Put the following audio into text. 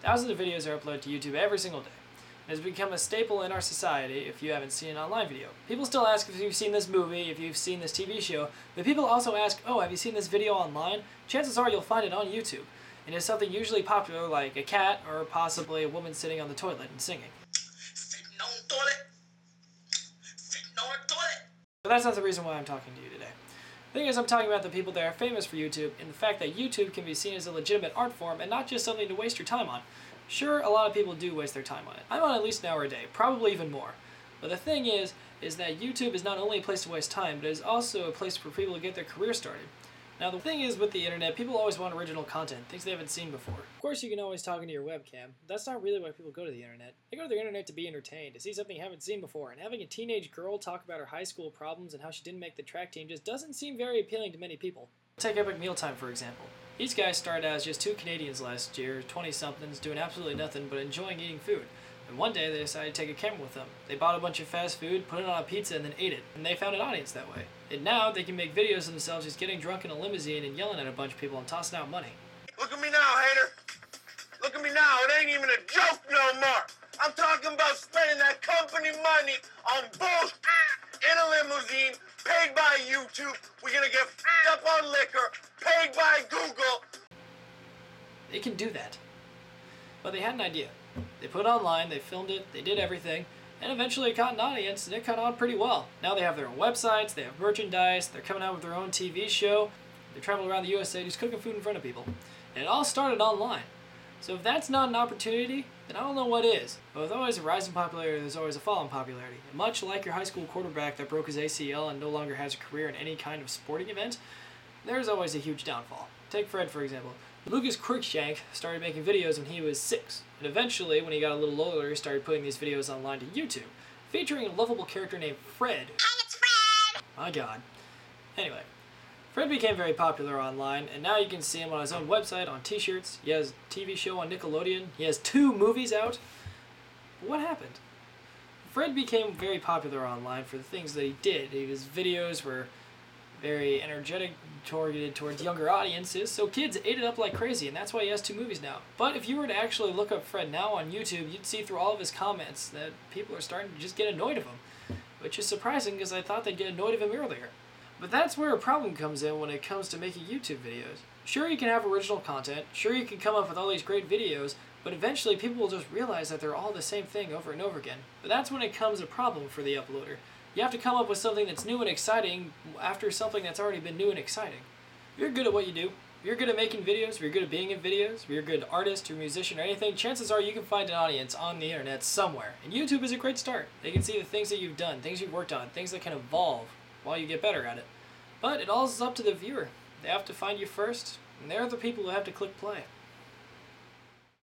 Thousands of videos are uploaded to YouTube every single day. It has become a staple in our society if you haven't seen an online video. People still ask if you've seen this movie, if you've seen this TV show, but people also ask, oh, have you seen this video online? Chances are you'll find it on YouTube. And it's something usually popular like a cat or possibly a woman sitting on the toilet and singing. Sitting on the toilet. Sitting on the toilet. But that's not the reason why I'm talking to you today. The thing is, I'm talking about the people that are famous for YouTube and the fact that YouTube can be seen as a legitimate art form and not just something to waste your time on. Sure, a lot of people do waste their time on it. I'm on at least an hour a day, probably even more. But the thing is that YouTube is not only a place to waste time, but it is also a place for people to get their career started. Now the thing is with the internet, people always want original content, things they haven't seen before. Of course you can always talk into your webcam, but that's not really why people go to the internet. They go to the internet to be entertained, to see something they haven't seen before, and having a teenage girl talk about her high school problems and how she didn't make the track team just doesn't seem very appealing to many people. Take Epic Mealtime for example. These guys started out as just two Canadians last year, 20-somethings, doing absolutely nothing but enjoying eating food. And one day they decided to take a camera with them. They bought a bunch of fast food, put it on a pizza, and then ate it. And they found an audience that way. And now they can make videos of themselves just getting drunk in a limousine and yelling at a bunch of people and tossing out money. Look at me now, hater. Look at me now. It ain't even a joke no more. I'm talking about spending that company money on bullshit in a limousine, paid by YouTube. We're gonna get up on liquor, paid by Google. They can do that. But they had an idea. They put it online, they filmed it, they did everything, and eventually it caught an audience, and it caught on pretty well. Now they have their own websites, they have merchandise, they're coming out with their own TV show, they travel around the USA just cooking food in front of people. And it all started online. So if that's not an opportunity, then I don't know what is. But with always a rise in popularity, there's always a fall in popularity. And much like your high school quarterback that broke his ACL and no longer has a career in any kind of sporting event, there's always a huge downfall. Take Fred for example. Lucas Cruikshank started making videos when he was 6, and eventually, when he got a little older, he started putting these videos online to YouTube, featuring a lovable character named Fred. Hey, it's Fred! My god. Anyway, Fred became very popular online, and now you can see him on his own website, on t-shirts, he has a TV show on Nickelodeon, he has 2 movies out. What happened? Fred became very popular online for the things that he did. His videos were very energetic, targeted towards younger audiences, so kids ate it up like crazy, and that's why he has 2 movies now. But if you were to actually look up Fred now on YouTube, you'd see through all of his comments that people are starting to just get annoyed of him, which is surprising because I thought they'd get annoyed of him earlier. But that's where a problem comes in when it comes to making YouTube videos. Sure, you can have original content, sure you can come up with all these great videos, but eventually people will just realize that they're all the same thing over and over again. But that's when it becomes a problem for the uploader. You have to come up with something that's new and exciting after something that's already been new and exciting. If you're good at what you do, if you're good at making videos, if you're good at being in videos, if you're a good artist or musician or anything, chances are you can find an audience on the internet somewhere. And YouTube is a great start. They can see the things that you've done, things you've worked on, things that can evolve while you get better at it. But it all is up to the viewer. They have to find you first, and they're the people who have to click play.